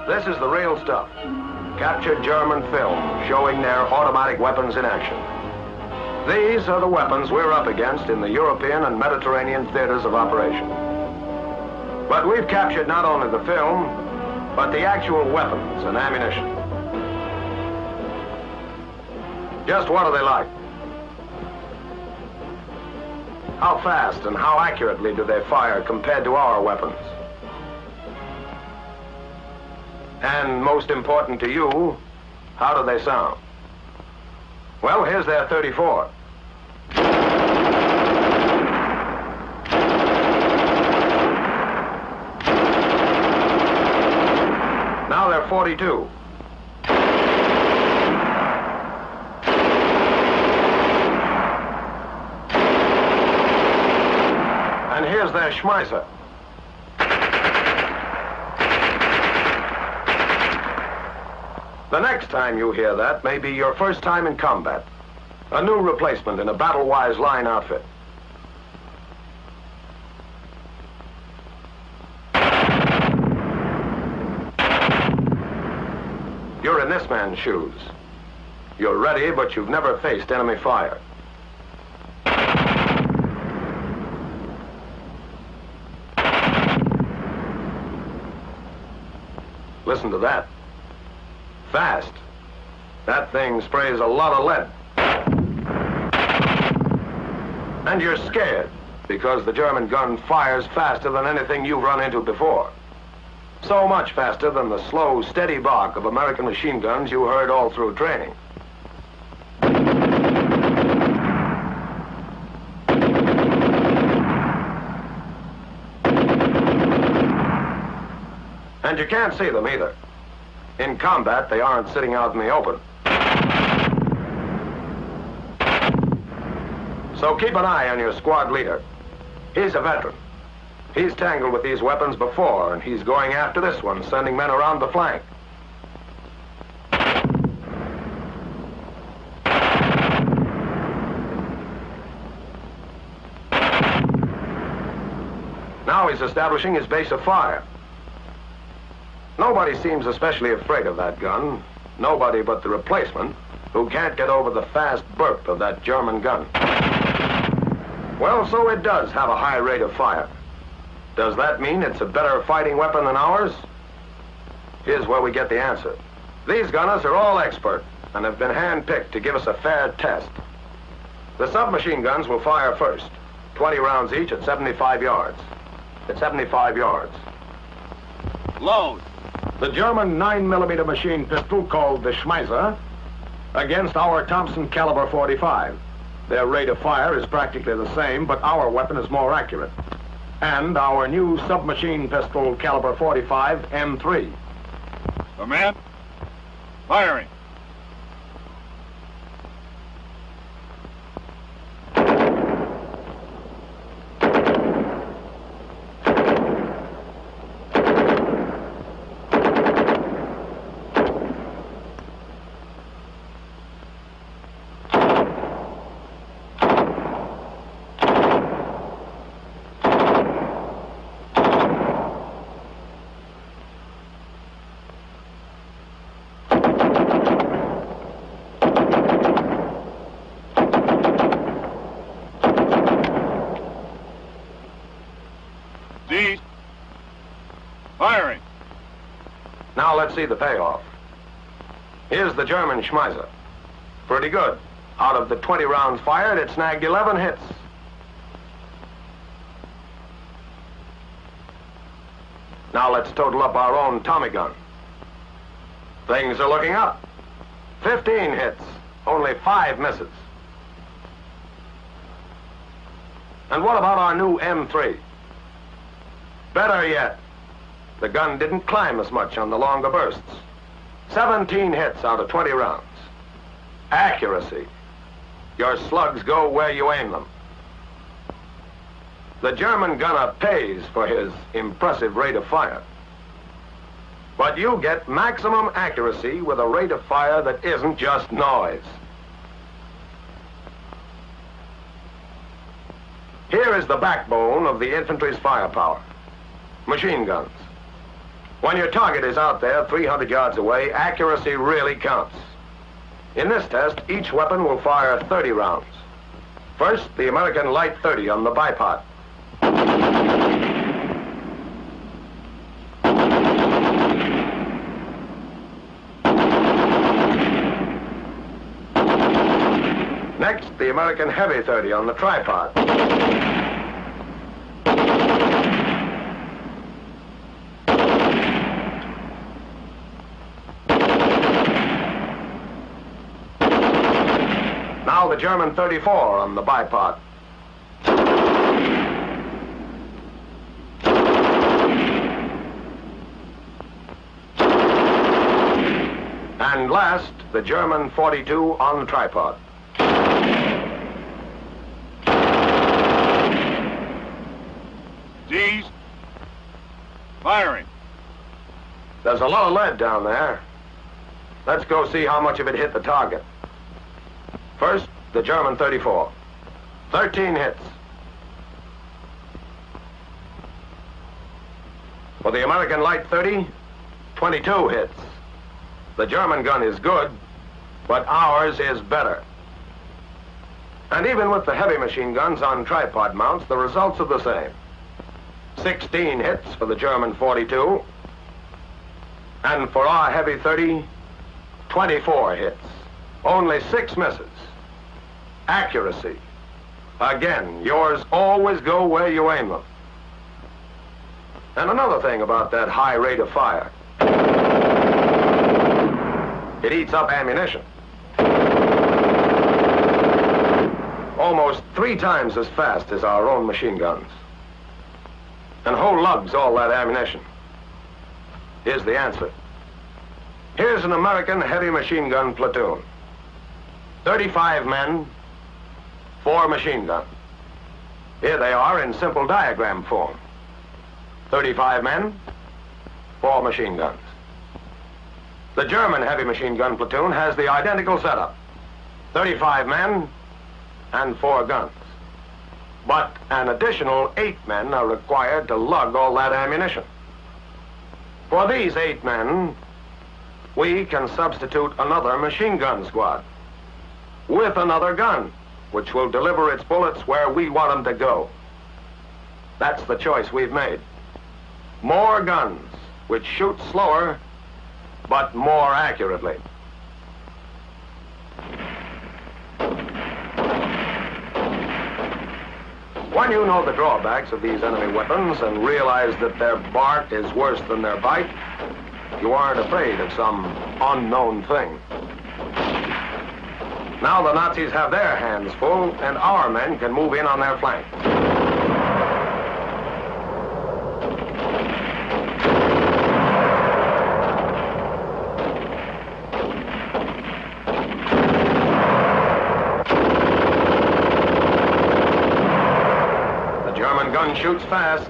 This is the real stuff. Captured German film showing their automatic weapons in action. These are the weapons we're up against in the European and Mediterranean theaters of operation. But we've captured not only the film, but the actual weapons and ammunition. Just what are they like? How fast and how accurately do they fire compared to our weapons? And most important to you, how do they sound? Well, here's their 34. Now they're 42. And here's their Schmeisser. The next time you hear that may be your first time in combat. A new replacement in a battle-wise line outfit. You're in this man's shoes. You're ready, but you've never faced enemy fire. Listen to that. Fast. That thing sprays a lot of lead. And you're scared, because the German gun fires faster than anything you've run into before. So much faster than the slow, steady bark of American machine guns you heard all through training. And you can't see them either. In combat, they aren't sitting out in the open. So keep an eye on your squad leader. He's a veteran. He's tangled with these weapons before, and he's going after this one, sending men around the flank. Now he's establishing his base of fire. Nobody seems especially afraid of that gun. Nobody but the replacement, who can't get over the fast burp of that German gun. Well, so it does have a high rate of fire. Does that mean it's a better fighting weapon than ours? Here's where we get the answer. These gunners are all expert and have been hand-picked to give us a fair test. The submachine guns will fire first, 20 rounds each at 75 yards. At 75 yards. Load. The German 9mm machine pistol called the Schmeisser against our Thompson caliber .45. Their rate of fire is practically the same, but our weapon is more accurate. And our new submachine pistol caliber .45 M3. Command. Firing. Firing. Now let's see the payoff. Here's the German Schmeisser. Pretty good. Out of the 20 rounds fired, it snagged 11 hits. Now let's total up our own Tommy gun. Things are looking up. 15 hits, only 5 misses. And what about our new M3? Better yet, the gun didn't climb as much on the longer bursts. 17 hits out of 20 rounds. Accuracy. Your slugs go where you aim them. The German gunner pays for his impressive rate of fire. But you get maximum accuracy with a rate of fire that isn't just noise. Here is the backbone of the infantry's firepower. Machine guns. When your target is out there 300 yards away, accuracy really counts. In this test, each weapon will fire 30 rounds. First, the American Light 30 on the bipod. Next, the American Heavy 30 on the tripod. Now the German 34 on the bipod. And last, the German 42 on the tripod. G's. Firing. There's a lot of lead down there. Let's go see how much of it hit the target. First, the German 34. 13 hits. For the American Light 30, 22 hits. The German gun is good, but ours is better. And even with the heavy machine guns on tripod mounts, the results are the same. 16 hits for the German 42, and for our heavy 30, 24 hits. Only 6 misses. Accuracy. Again, yours always go where you aim them. And another thing about that high rate of fire. It eats up ammunition. Almost 3 times as fast as our own machine guns. And who lugs all that ammunition? Here's the answer. Here's an American heavy machine gun platoon. 35 men, 4 machine guns. Here they are in simple diagram form. 35 men, 4 machine guns. The German heavy machine gun platoon has the identical setup. 35 men and 4 guns. But an additional 8 men are required to lug all that ammunition. For these 8 men, we can substitute another machine gun squad with another gun, which will deliver its bullets where we want them to go. That's the choice we've made. More guns, which shoot slower, but more accurately. When you know the drawbacks of these enemy weapons and realize that their bark is worse than their bite, you aren't afraid of some unknown thing. Now the Nazis have their hands full, and our men can move in on their flank. The German gun shoots fast.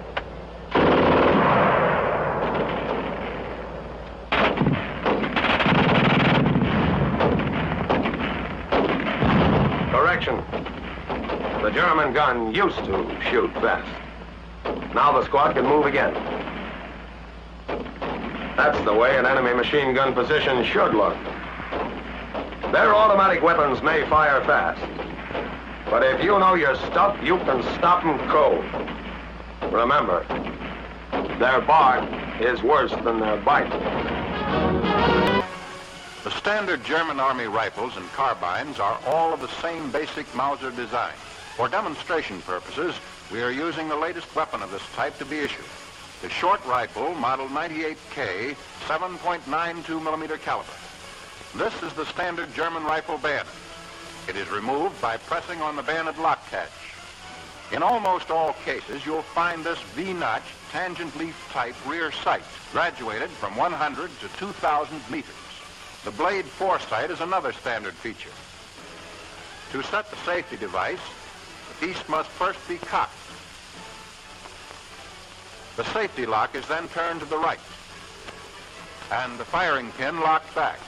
Correction. The German gun used to shoot fast. Now the squad can move again. That's the way an enemy machine gun position should look. Their automatic weapons may fire fast, but if you know your stuff, you can stop them cold. Remember, their bark is worse than their bite. The standard German Army rifles and carbines are all of the same basic Mauser design. For demonstration purposes, we are using the latest weapon of this type to be issued, the short rifle model 98K 7.92 millimeter caliber. This is the standard German rifle bayonet. It is removed by pressing on the bayonet lock catch. In almost all cases, you'll find this V-notch tangent leaf type rear sight graduated from 100 to 2,000 meters. The blade foresight is another standard feature. To set the safety device, the piece must first be cocked. The safety lock is then turned to the right, and the firing pin locked back.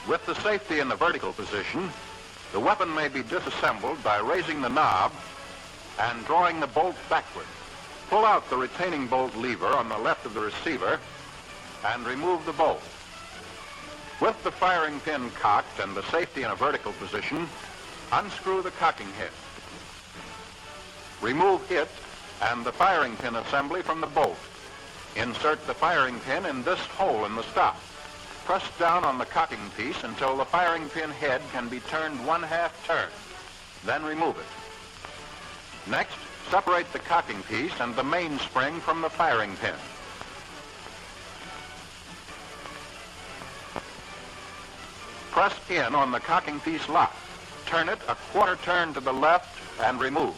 With the safety in the vertical position, the weapon may be disassembled by raising the knob and drawing the bolt backward. Pull out the retaining bolt lever on the left of the receiver and remove the bolt. With the firing pin cocked and the safety in a vertical position, unscrew the cocking head. Remove it and the firing pin assembly from the bolt. Insert the firing pin in this hole in the stop. Press down on the cocking piece until the firing pin head can be turned 1/2 turn. Then remove it. Next, separate the cocking piece and the mainspring from the firing pin. Press in on the cocking piece lock. Turn it 1/4 turn to the left and remove.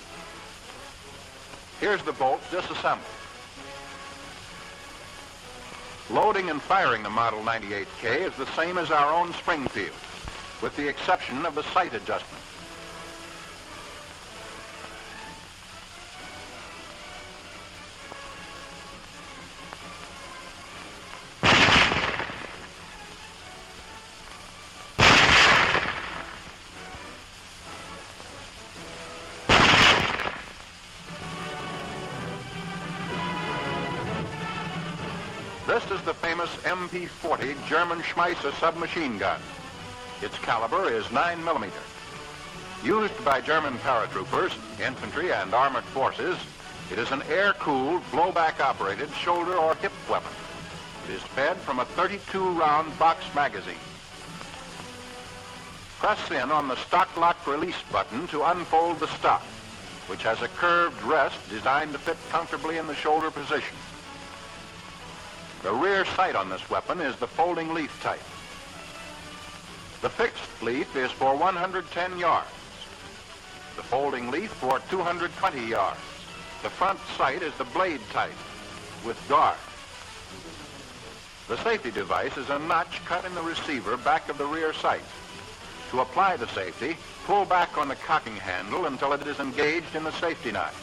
Here's the bolt disassembled. Loading and firing the Model 98K is the same as our own Springfield, with the exception of the sight adjustment. This is the famous MP-40 German Schmeisser submachine gun. Its caliber is 9mm. Used by German paratroopers, infantry, and armored forces, it is an air-cooled, blowback-operated shoulder or hip weapon. It is fed from a 32-round box magazine. Press in on the stock lock release button to unfold the stock, which has a curved rest designed to fit comfortably in the shoulder position. The rear sight on this weapon is the folding leaf type. The fixed leaf is for 110 yards. The folding leaf for 220 yards. The front sight is the blade type with guard. The safety device is a notch cut in the receiver back of the rear sight. To apply the safety, pull back on the cocking handle until it is engaged in the safety notch.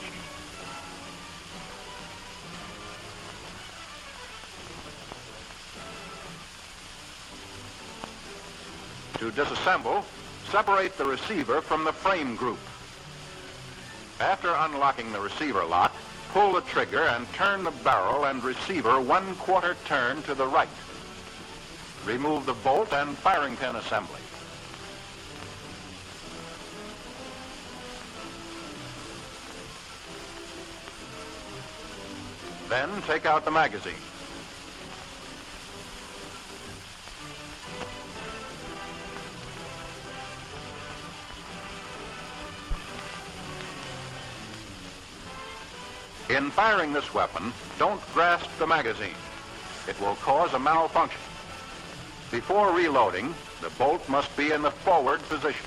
To disassemble, separate the receiver from the frame group. After unlocking the receiver lock, pull the trigger and turn the barrel and receiver 1/4 turn to the right. Remove the bolt and firing pin assembly. Then take out the magazine. In firing this weapon, don't grasp the magazine. It will cause a malfunction. Before reloading, the bolt must be in the forward position.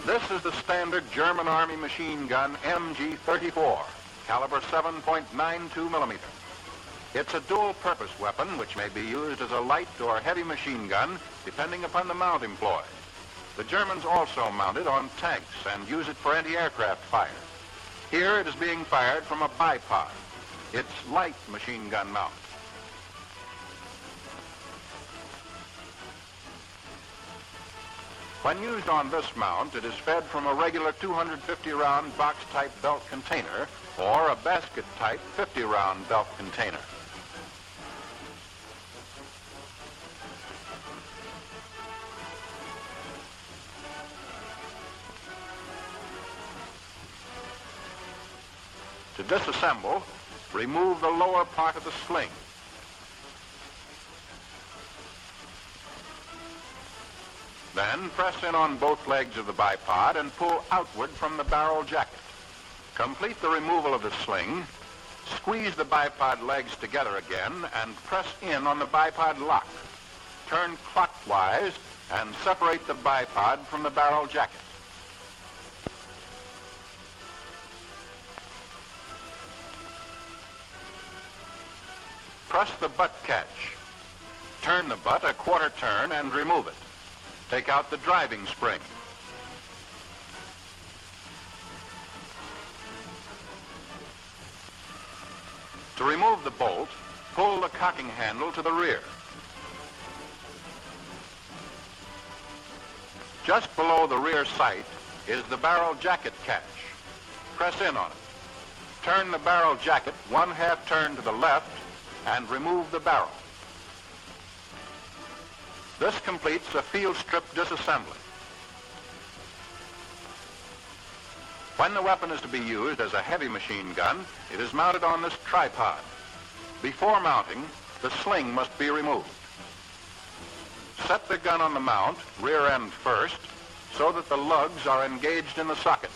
This is the standard German Army machine gun MG-34, caliber 7.92mm. It's a dual-purpose weapon which may be used as a light or heavy machine gun depending upon the mount employed. The Germans also mount it on tanks and use it for anti-aircraft fire. Here it is being fired from a bipod. It's light machine gun mount. When used on this mount, it is fed from a regular 250-round box-type belt container or a basket-type 50-round belt container. To disassemble, remove the lower part of the sling. Then press in on both legs of the bipod and pull outward from the barrel jacket. Complete the removal of the sling, squeeze the bipod legs together again, and press in on the bipod lock. Turn clockwise and separate the bipod from the barrel jacket. Press the butt catch. Turn the butt 1/4 turn and remove it. Take out the driving spring. To remove the bolt, pull the cocking handle to the rear. Just below the rear sight is the barrel jacket catch. Press in on it. Turn the barrel jacket 1/2 turn to the left and remove the barrel. This completes a field strip disassembly. When the weapon is to be used as a heavy machine gun, it is mounted on this tripod. Before mounting, the sling must be removed. Set the gun on the mount, rear end first, so that the lugs are engaged in the sockets.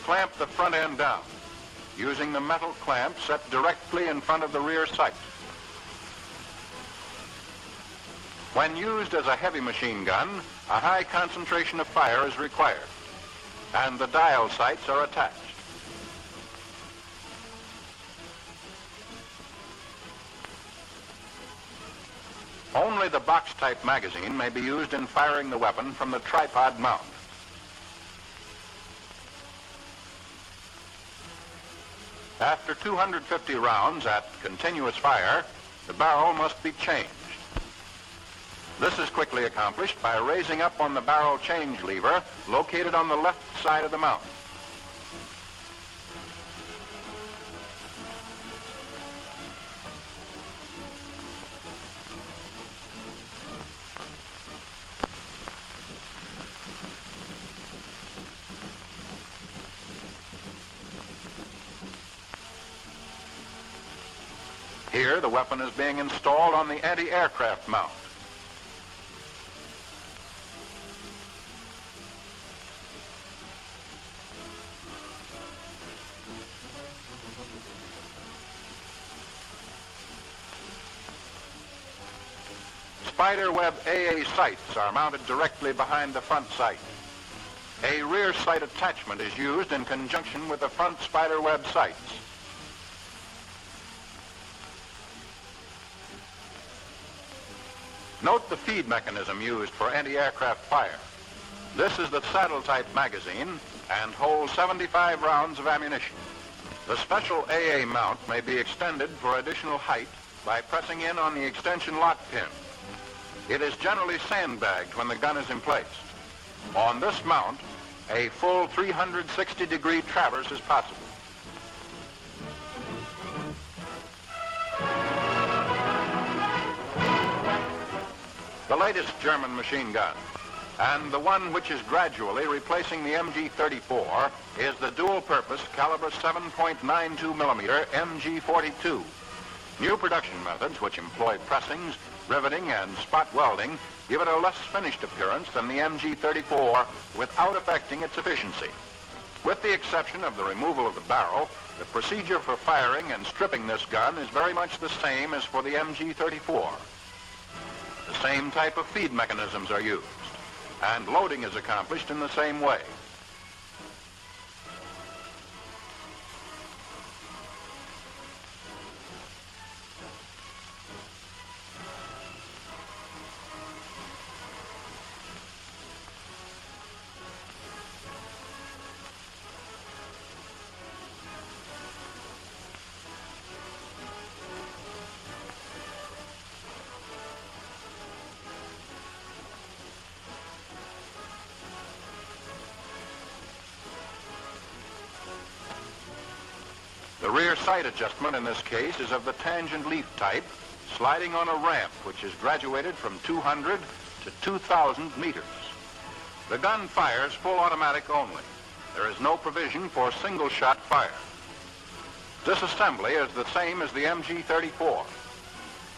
Clamp the front end down, using the metal clamp set directly in front of the rear sight. When used as a heavy machine gun, a high concentration of fire is required, and the dial sights are attached. Only the box-type magazine may be used in firing the weapon from the tripod mount. After 250 rounds at continuous fire, the barrel must be changed. This is quickly accomplished by raising up on the barrel change lever located on the left side of the mount. Here, the weapon is being installed on the anti-aircraft mount. Spiderweb AA sights are mounted directly behind the front sight. A rear sight attachment is used in conjunction with the front spiderweb sights. Note the feed mechanism used for anti-aircraft fire. This is the saddle-type magazine and holds 75 rounds of ammunition. The special AA mount may be extended for additional height by pressing in on the extension lock pin. It is generally sandbagged when the gun is emplaced. On this mount, a full 360-degree traverse is possible. The latest German machine gun, and the one which is gradually replacing the MG-34, is the dual-purpose caliber 7.92 millimeter MG-42. New production methods which employ pressings, riveting, and spot welding give it a less finished appearance than the MG-34 without affecting its efficiency. With the exception of the removal of the barrel, the procedure for firing and stripping this gun is very much the same as for the MG-34. The same type of feed mechanisms are used, and loading is accomplished in the same way. The rear sight adjustment in this case is of the tangent leaf type, sliding on a ramp which is graduated from 200 to 2,000 meters. The gun fires full automatic only. There is no provision for single-shot fire. This assembly is the same as the MG-34.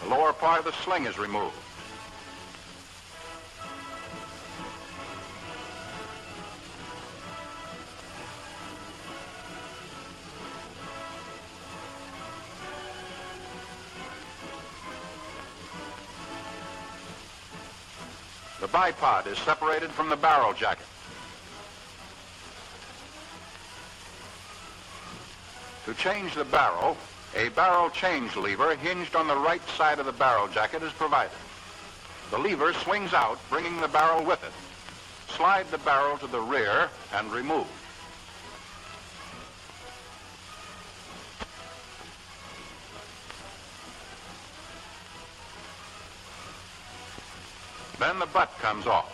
The lower part of the sling is removed. The bipod is separated from the barrel jacket. To change the barrel, a barrel change lever hinged on the right side of the barrel jacket is provided. The lever swings out, bringing the barrel with it. Slide the barrel to the rear and remove. Then the butt comes off,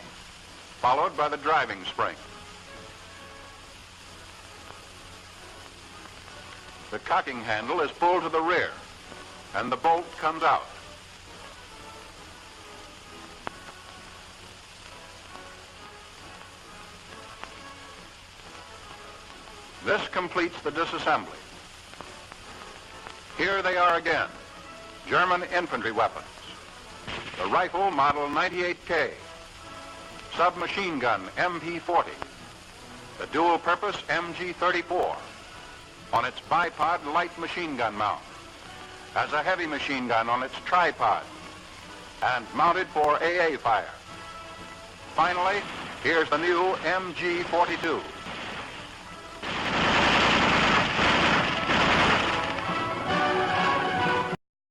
followed by the driving spring. The cocking handle is pulled to the rear, and the bolt comes out. This completes the disassembly. Here they are again, German infantry weapons. The rifle model 98K, submachine gun MP40, the dual-purpose MG34, on its bipod light machine gun mount, has a heavy machine gun on its tripod, and mounted for AA fire. Finally, here's the new MG42.